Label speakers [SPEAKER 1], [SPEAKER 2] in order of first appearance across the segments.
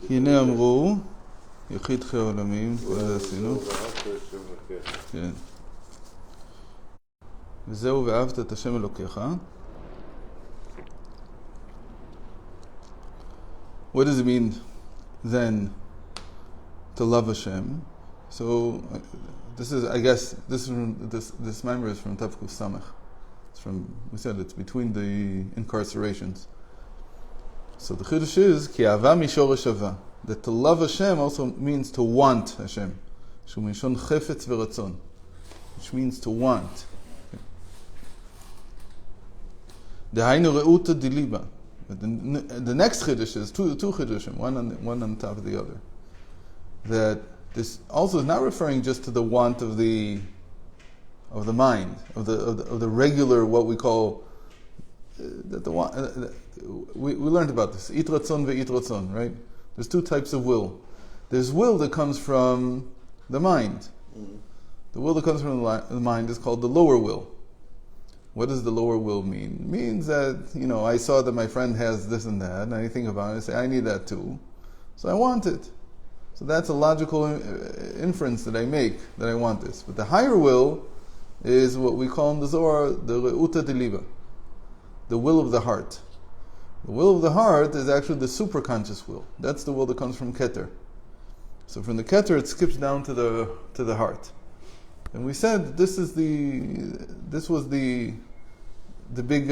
[SPEAKER 1] כי הנה אמרו, יחיד חיי עולמים, כל זה עשינו. כן. וזהו ואהבת את השם אלוקיך. What does it mean then to love Hashem? So this is, I guess, this member is from Tavkuf Samach. It's from, we said it's between the incarcerations. So the Chiddush is ki ahava mishoresh hava, that to love Hashem also means to want Hashem. Shu mishon chefetz v'ratzon, which means to want. Dehainu reuta diliba. But the next Chiddush is two Chiddushim, one on top of the other. That this also is not referring just to the want of the mind, of the regular, what we call that the want. We learned about this, it ratzon ve'it ratzon, right? There's two types of will. There's will that comes from the mind. The will that comes from the mind is called the lower will. What does the lower will mean? It means that, I saw that my friend has this and that, and I think about it, I say, I need that too. So I want it. So that's a logical inference that I make, that I want this. But the higher will is what we call in the Zohar, the Reuta Deliba, the will of the heart. The will of the heart is actually the superconscious will. That's the will that comes from Keter. So from the Keter it skips down to the heart. And we said this was the big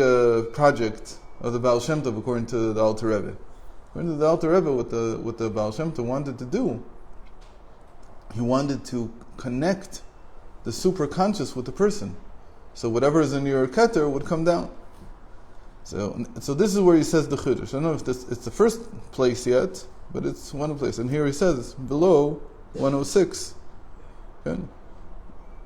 [SPEAKER 1] project of the Baal Shem Tov according to the Alter Rebbe. According to the Alter Rebbe, what the Baal Shem Tov wanted to do, he wanted to connect the superconscious with the person. So whatever is in your Keter would come down. So this is where he says the Chiddush. I don't know if it's the first place yet, but it's one place. And here he says, below 106, okay?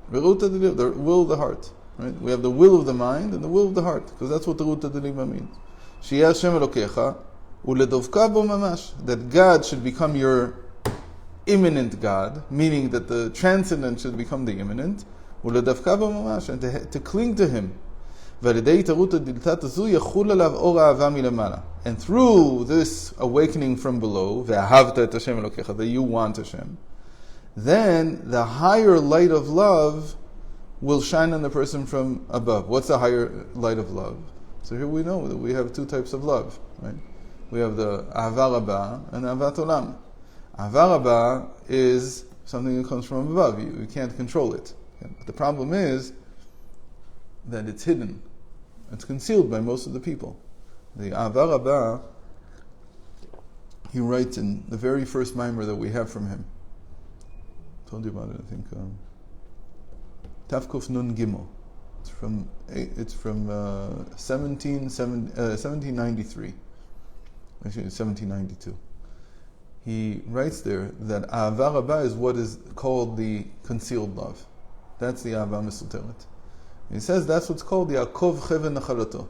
[SPEAKER 1] The will of the heart. Right? We have the will of the mind and the will of the heart, because that's what the Ruta Deliba means. Sheyeh Hashem Elokecha uledovka bo mamash, that God should become your immanent God, meaning that the transcendent should become the immanent, uledovka bo mamash, and to cling to Him. And through this awakening from below, that you want Hashem, then the higher light of love will shine on the person from above. What's the higher light of love? So here we know that we have two types of love, right? We have the Ahava Rabbah and Ahavat Olam. Ahava Rabbah is something that comes from above. You can't control it. But the problem is that it's hidden. It's concealed by most of the people. The Ahava Rabbah, he writes in the very first mimer that we have from him. I told you about it, I think. Tavkuf Nun Gimel. It's from 1793. Actually, 1792. He writes there that Ahava Rabbah is what is called the concealed love. That's the Ahava Mesuteret. He says that's what's called the Akov Cheven Nachalato.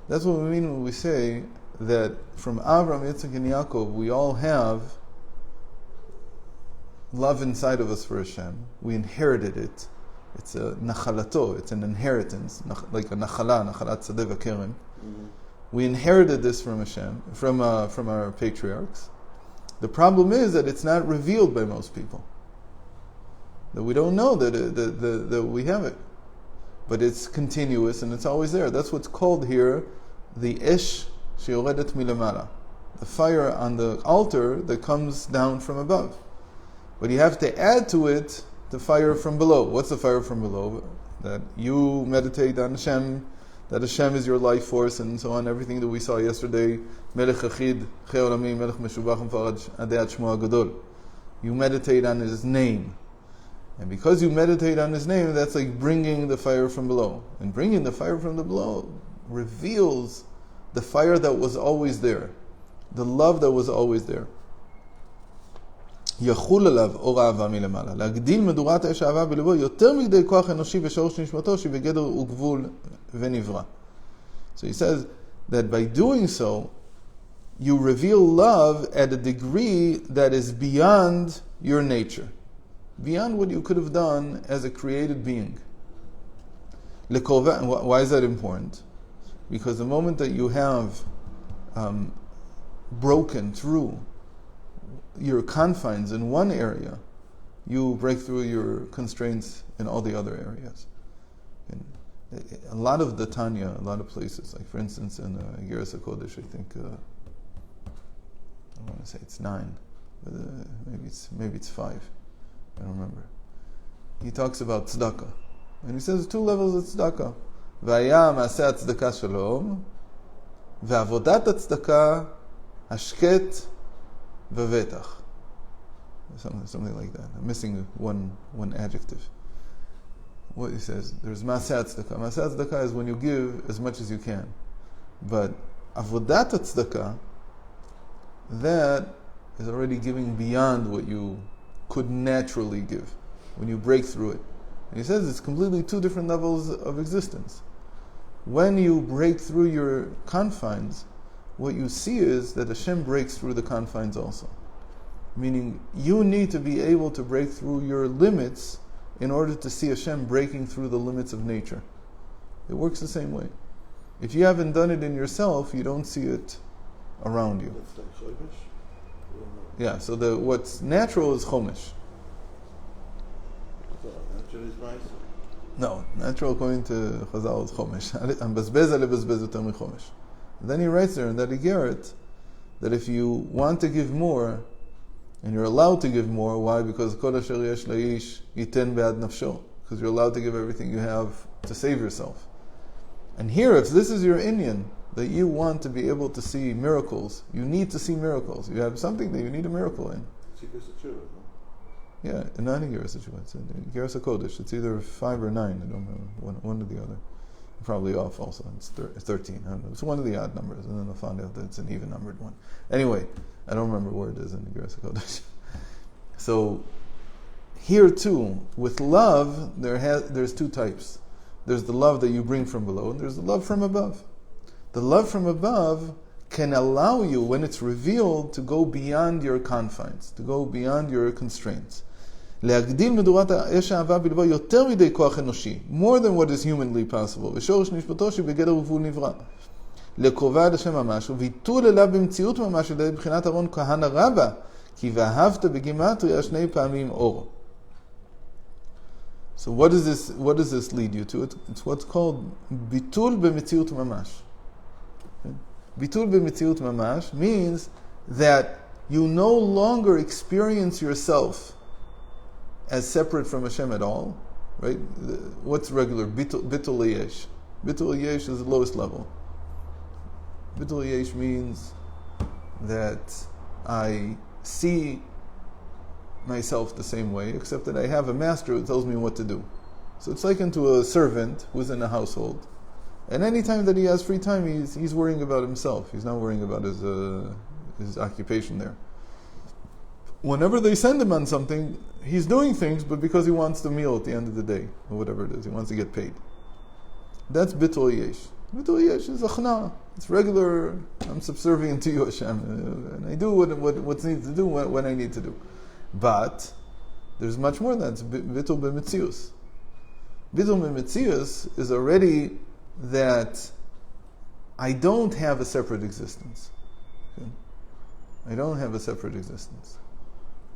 [SPEAKER 1] That's what we mean when we say that from Avram, Yitzchak, and Yaakov, we all have love inside of us for Hashem. We inherited it. It's a nachalato, it's an inheritance, like a nachalat tzadeh v'kerem. We inherited this from Hashem, from our patriarchs. The problem is that it's not revealed by most people. That we don't know that we have it. But it's continuous and it's always there. That's what's called here the Esh sheyoredet milamala, the fire on the altar that comes down from above. But you have to add to it the fire from below. What's the fire from below? That you meditate on Hashem, that Hashem is your life force, and so on, everything that we saw yesterday. Melech Achid, Chei Olamim, Melech Meshubach Faraj Adei Shmo HaGadol. You meditate on His name. And because you meditate on His name, that's like bringing the fire from below. And bringing the fire from the below reveals the fire that was always there. The love that was always there. יחול עליו אור האהבה מלמעלה. להגדיל מדורת האש האהבה בלבו יותר מכדי כוח אנושי ושורש נשמתו שבגדר וגבול ונברא. So he says that by doing so, you reveal love at a degree that is beyond your nature. Beyond what you could have done as a created being. Why is that important? Because the moment that you have broken through your confines in one area, you break through your constraints in all the other areas. And a lot of the Tanya, a lot of places, like for instance in Geras HaKodesh, I think, I want to say it's 9, but maybe it's 5, I don't remember. He talks about tzedakah, and he says 2 levels of tzedakah. V'aya ma'aseh tzedakah shalom, ve'avodat tzedakah hashket v'vetach. Something like that. I'm missing one adjective. What he says, there's ma'aseh tzedakah. Ma'aseh tzedakah is when you give as much as you can. But avodat tzedakah, that is already giving beyond what you could naturally give, when you break through it. And he says it's completely 2 different levels of existence. When you break through your confines, what you see is that Hashem breaks through the confines also. Meaning, you need to be able to break through your limits in order to see Hashem breaking through the limits of nature. It works the same way. If you haven't done it in yourself, you don't see it around you.
[SPEAKER 2] That's like chodesh?
[SPEAKER 1] Yeah, so what's natural is chomesh.
[SPEAKER 2] So, natural is nice.
[SPEAKER 1] No, natural according to Chazal is chomesh. Then he writes there in that Igeret that if you want to give more, and you're allowed to give more, why? Because kol asher yesh laish yiten be'ad nafsho. Because you're allowed to give everything you have to save yourself. And here, if this is your inyan, that you want to be able to see miracles, you need to see miracles. You have something that you need a miracle in. Yeah, not in Geras HaTeshuvah. It's in Geras HaKodesh. It's either 5 or 9. I don't know, one or the other. I'm probably off also. It's 13. I don't know. It's one of the odd numbers, and then I'll find out that it's an even numbered one. Anyway, I don't remember where it is in Geras HaKodesh. So here too, with love, there's 2 types. There's the love that you bring from below, and there's the love from above. The love from above can allow you, when it's revealed, to go beyond your confines, to go beyond your constraints. להגדיל מדורת האש האהבה בלבו יותר מדי כוח אנושי, more than what is humanly possible, ושורש נשמתו שבגדר ובול נברא. לקרובה עד השם ממש, וביטול אליו במציאות ממש, על ידי בחינת ארון כהנא רבא, כי ואהבת בגימטריה 2 פעמים אור. So what does this lead you to? It's what's called ביטול במציאות ממש. ביטול במציאות ממש means that you no longer experience yourself as separate from Hashem at all, right? What's regular? Bitul yesh. Bitul yesh is the lowest level. Bitul yesh means that I see myself the same way, except that I have a master who tells me what to do. So it's like into a servant who's in a household, and any time that he has free time, he's worrying about himself. He's not worrying about his occupation there. Whenever they send him on something, he's doing things, but because he wants the meal at the end of the day, or whatever it is, he wants to get paid. That's bitul yesh. Bitul yesh is achna. It's regular, I'm subservient to you, Hashem, and I do what's needed to do when I need to do. But there's much more than that. It's bitul b'metzius. Bitul b'metzius is already that I don't have a separate existence. Okay? I don't have a separate existence.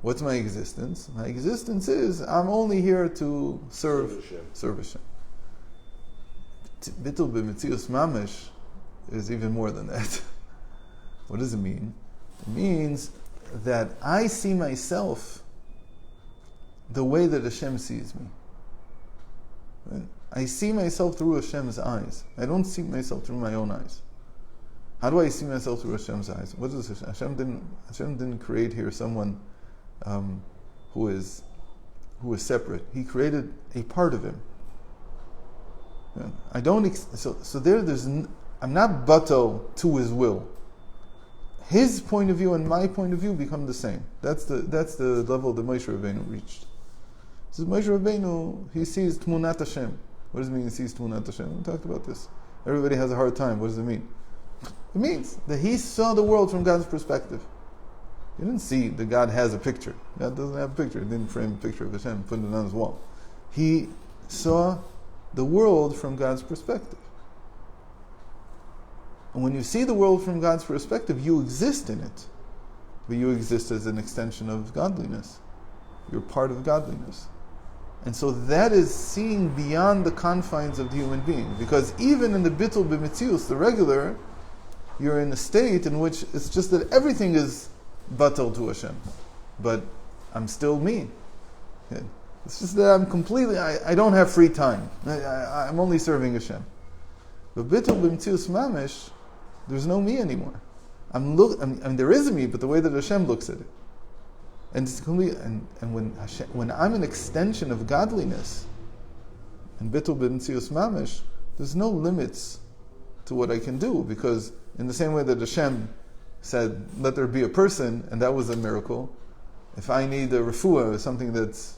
[SPEAKER 1] What's my existence? My existence is I'm only here to serve Hashem. Bitul b'metzius mamish is even more than that. What does it mean? It means that I see myself the way that Hashem sees me. Right? I see myself through Hashem's eyes. I don't see myself through my own eyes. How do I see myself through Hashem's eyes? What is Hashem? Hashem didn't create here someone who is separate. He created a part of Him. I don't. I'm not bato to His will. His point of view and my point of view become the same. That's the level that Moshe Rabbeinu reached. So Moshe Rabbeinu, he sees Tmunat Hashem. What does it mean he sees Tmunat Hashem? We talked about this. Everybody has a hard time. What does it mean? It means that he saw the world from God's perspective. He didn't see that God has a picture. God doesn't have a picture. He didn't frame a picture of Hashem and put it on his wall. He saw the world from God's perspective. And when you see the world from God's perspective, you exist in it. But you exist as an extension of godliness. You're part of godliness. And so that is seeing beyond the confines of the human being. Because even in the bittul b'mitzius, the regular, you're in a state in which it's just that everything is batal to Hashem. But I'm still me. Okay? It's just that I'm completely, I don't have free time. I'm only serving Hashem. But bittul b'mitzius mamish, there's no me anymore. There is a me, but the way that Hashem looks at it. And it's and when I'm an extension of godliness, and bittul b'mitzius mamish, there's no limits to what I can do, because in the same way that Hashem said, "Let there be a person," and that was a miracle. If I need a refuah, something that's,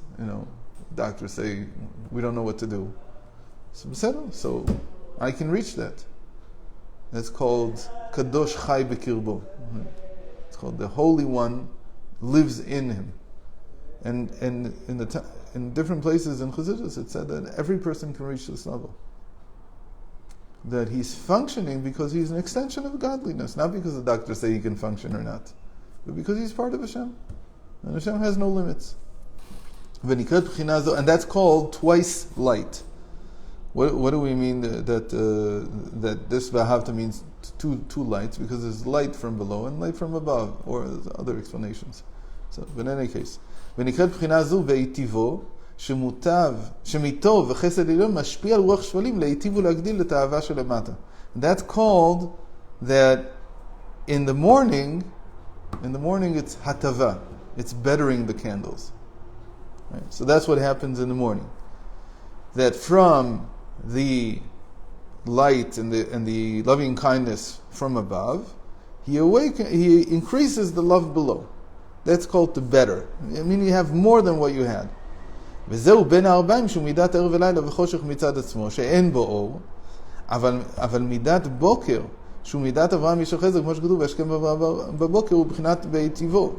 [SPEAKER 1] doctors say we don't know what to do, so I can reach that. That's called Kadosh Chai B'Kirbo. It's called the Holy One lives in him. And in different places in Chassidus, it said that every person can reach this level. That he's functioning because he's an extension of godliness, not because the doctors say he can function or not, but because he's part of Hashem. And Hashem has no limits. And that's called twice light. What do we mean that this Vahavta means two lights? Because there's light from below and light from above, or there's other explanations. So, but in any case, ונקראת בחינה זו בהיטיבו, שמיתו וחסד עליון משפיע על רוח שפלים להיטיב ולהגדיל את האהבה שלמטה. That's called that in the morning it's hatava, it's bettering the candles. Right? So that's what happens in the morning. That from the light and the loving kindness from above, he increases the love below. That's called the better. I mean, you have more than what you had. וזהו בין הארבעים שהוא מידת ערב ולילה וחושך מצד עצמו, שאין בו אור, אבל מידת בוקר, שהוא מידת אברהם איש החסד, כמו שכתוב, והשכם בבוקר הוא בחינת בהיטיבו.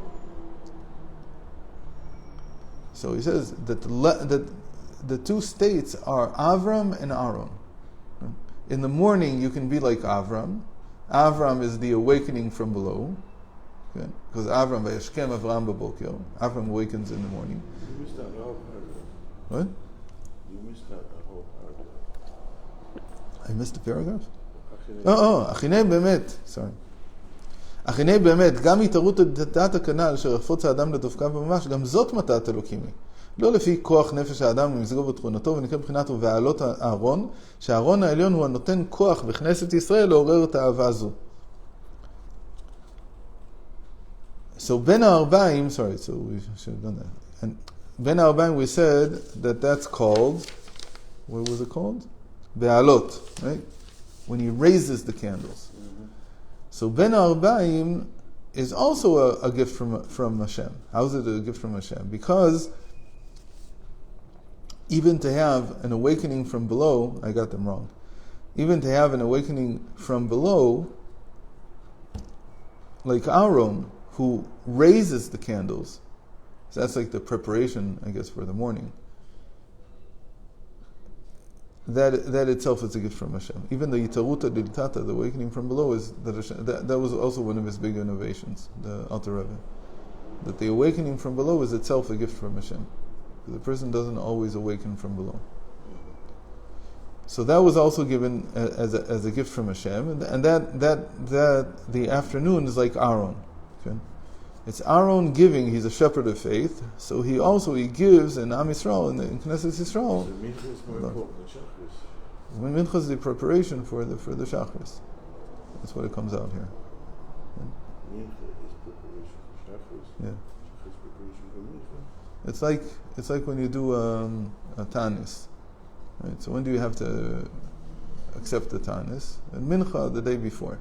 [SPEAKER 1] So he says that the two states are Avram and Aaron. In the morning you can be like Avram. Avram is the awakening from below. Okay? Because Avram, Vayashkem Avram b'boker. Avram awakens in the morning.
[SPEAKER 2] You missed out the whole paragraph.
[SPEAKER 1] What?
[SPEAKER 2] You missed out the whole paragraph.
[SPEAKER 1] I missed a paragraph? אחיני באמת, sorry. אחיני באמת, גם התערות דעת הכנ"ל אשר יחפוץ האדם לדופקיו ממש, גם זאת מתת אלוקים היא. לא לפי כוח נפש האדם ומזגו בתכונתו, ונקרא מבחינת ובעלות הארון, שהארון העליון הוא הנותן כוח בכנסת ישראל לעורר את האהבה הזו. So בין הארבעים, sorry, so we should have done that. And בין הארבעים we said that that's called, what was it called? בעלות, right? When he raises the candles. Mm-hmm. So Ben Arbaim is also a gift from Hashem. How is it a gift from Hashem? Because even to have an awakening from below, I got them wrong. Even to have an awakening from below, like Aaron, who raises the candles, so that's like the preparation, I guess, for the morning. That itself is a gift from Hashem. Even the Yitaruta Diltata, the awakening from below, is that Hashem, that was also one of his big innovations, the Alter Rebbe. That the awakening from below is itself a gift from Hashem. The person doesn't always awaken from below. So that was also given as a gift from Hashem, and that the afternoon is like Aaron. Okay? It's Aaron giving. He's a shepherd of faith, so he gives in Am Yisrael, in Knesset Yisrael.
[SPEAKER 2] So Mincha is more important than Shachris.
[SPEAKER 1] When Mincha is the preparation for the Shachris, that's what it comes out here.
[SPEAKER 2] Mincha is preparation for Shachris.
[SPEAKER 1] Yeah.
[SPEAKER 2] Shachris preparation for Mincha.
[SPEAKER 1] It's like when you do a Tanis, right? So when do you have to accept the Tanis? And Mincha the day before.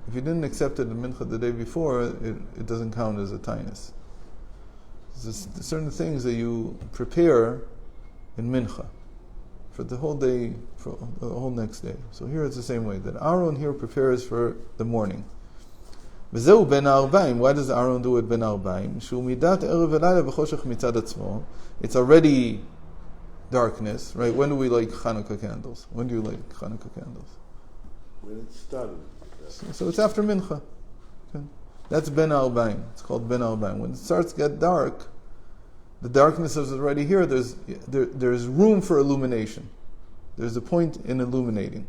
[SPEAKER 1] If you didn't accept it in Mincha the day before, it doesn't count as a Tanis. There's certain things that you prepare in Mincha for the whole day, for the whole next day. So here it's the same way, that Aaron here prepares for the morning. וזהו בין הארבעים. Why does Aaron do it בין הארבעים? שהוא מידת ערב ולילה וחושך מצד עצמו. It's already darkness, right? When do we light Chanukah candles? When do you light Chanukah candles?
[SPEAKER 2] When it started.
[SPEAKER 1] So it's after Mincha. Okay. That's Ben Arbaim. It's called Ben Arbaim. When it starts to get dark, the darkness is already here. There's room for illumination. There's a point in illuminating.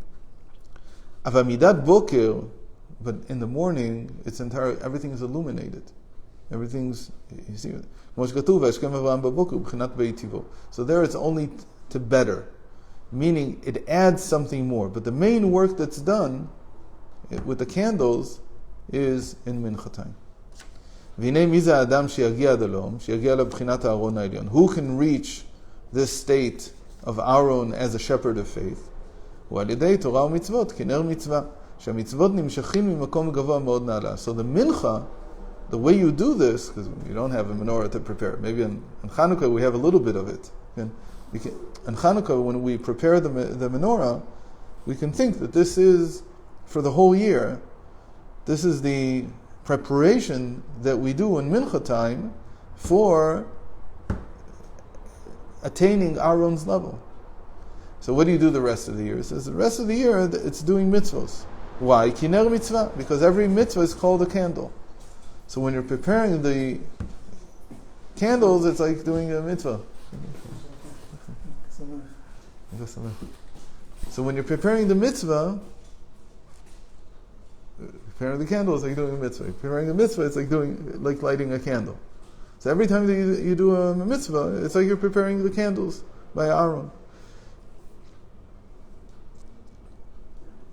[SPEAKER 1] Avamidat Boker, but in the morning, everything is illuminated. Everything's, you see, so there it's only to better, meaning it adds something more. But the main work that's done with the candles is in Mincha time. Who can reach this state of Aaron as a shepherd of faith? So the Mincha, the way you do this, because you don't have a menorah to prepare. Maybe on Chanukah we have a little bit of it. On Chanukah, when we prepare the menorah, we can think that this is, for the whole year, this is the preparation that we do in Mincha time for attaining Aaron's level. So what do you do the rest of the year? It says the rest of the year it's doing mitzvos. Why? Kiner mitzvah, because every mitzvah is called a candle. So when you're preparing the candles, it's like doing a mitzvah. So when you're preparing the mitzvah, preparing the candle is like doing a mitzvah. Preparing the mitzvah, it's like lighting a candle. So every time that you do a mitzvah, it's like you're preparing the candles by Aaron.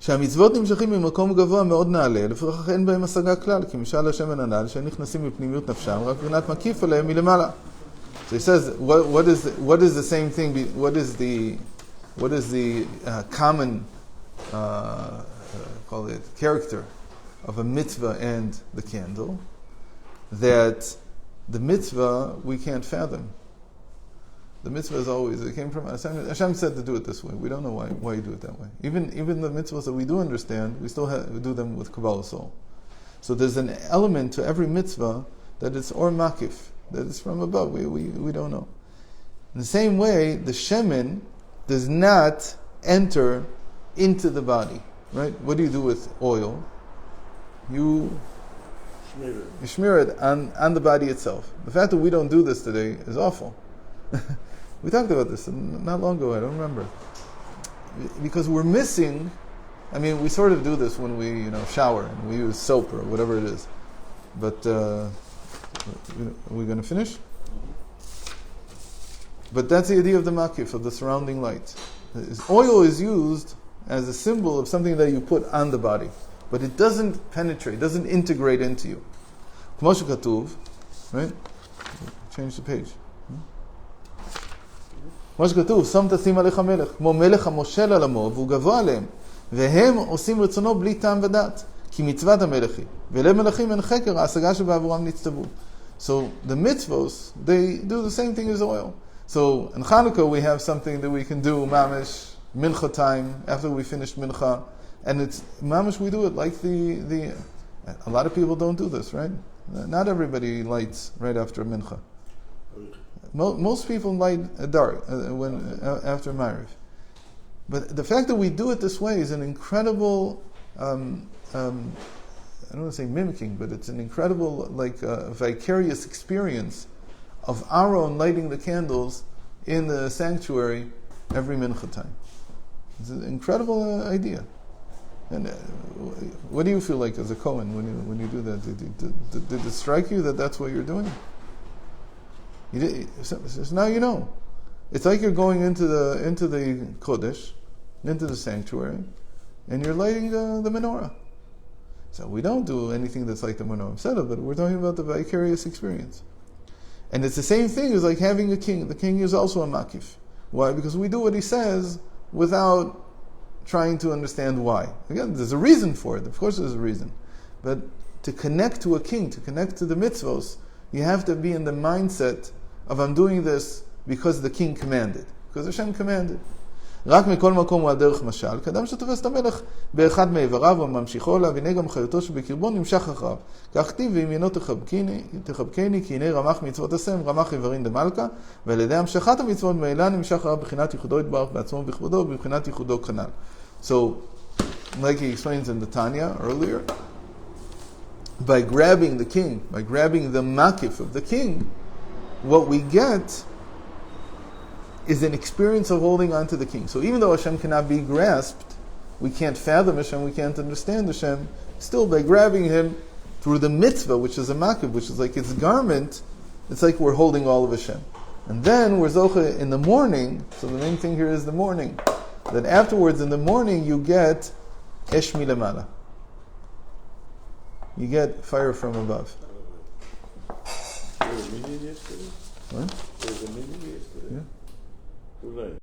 [SPEAKER 1] שהמצוות נמשכים ממקום גבוה מאוד נעלה, לפחות אין בהם השגה כלל, כי משל השמן הנ"ל, שהם נכנסים בפנימיות נפשם, רק בחינת מקיף עליהם מלמעלה. So he says, what is the same thing, what is the common, call it, character of a mitzvah and the candle? That the mitzvah we can't fathom. The mitzvah is always, it came from Hashem said to do it this way. We don't know why you do it that way. Even the mitzvahs that we do understand, we still do them with Kabbalah soul. So there's an element to every mitzvah that it's or makif, that it's from above. We don't know. In the same way, the shemen does not enter into the body. Right? What do you do with oil? You smear it on the body itself. The fact that we don't do this today is awful. We talked about this not long ago, I don't remember. Because we're missing, we sort of do this when we shower and we use soap or whatever it is. But are we going to finish? But that's the idea of the makif, of the surrounding light. Oil is used as a symbol of something that you put on the body. But it doesn't penetrate, doesnn't integrate into you. כמו שכתוב, right? Change the page. כמו שכתוב, שם תשים עליך מלך, כמו מלך המושל על עמו, והוא גבוה עליהם, והם עושים רצונו בלי טעם ודעת, כי מצוות המלך היא, ולב מלכים אין חקר, ההשגה שבעבורם נצטוו. So the mitzvos, they do the same thing as oil. So in Chanukah we have something that we can do, mamish, mincha time, after we finish mincha, and it's, mamish, we do it like a lot of people don't do this, right? Not everybody lights right after mincha. Most people light dark after Ma'ariv. But the fact that we do it this way is an incredible, I don't want to say mimicking, but it's an incredible, vicarious experience of Aaron lighting the candles in the sanctuary every mincha time. It's an incredible idea. And what do you feel like as a Kohen when you do that? Did it strike you that that's what you're doing? So now you know. It's like you're going into the Kodesh, into the sanctuary, and you're lighting the menorah. So we don't do anything that's like the menorah Sedah, but we're talking about the vicarious experience. And it's the same thing as like having a king. The king is also a makif. Why? Because we do what he says without trying to understand why. Again, there's a reason for it. Of course there's a reason. But to connect to a king, to connect to the mitzvos, you have to be in the mindset of I'm doing this because the king commanded. Because Hashem commanded. רק מכל מקום הוא הדרך משל, כאדם שתופס את המלך באחד מאיבריו וממשיכו לה, והנה גם חיותו שבקרבו נמשך אחריו. כך כתיב, וימינו תחבקני, כי הנה רמח מצוות השם, רמח איברין דמלכה, ועל ידי המשכת המצוות מאלה נמשך אחריו בחינת ייחודו יתברך בעצמו ובכבודו, ובבחינת ייחודו כנ"ל. So, like he explains in the Tanya earlier, by grabbing the king, by grabbing the makif of the king, what we get is an experience of holding on to the king. So even though Hashem cannot be grasped, we can't fathom Hashem, we can't understand Hashem, still by grabbing him through the mitzvah, which is a makif, which is like its garment, it's like we're holding all of Hashem. And then we're zocha in the morning, so the main thing here is the morning, that afterwards in the morning you get esh milamala. You get fire from above.
[SPEAKER 2] There was a meeting yesterday?
[SPEAKER 1] What?
[SPEAKER 2] There was a meeting yesterday?
[SPEAKER 1] Yeah.
[SPEAKER 2] Too late.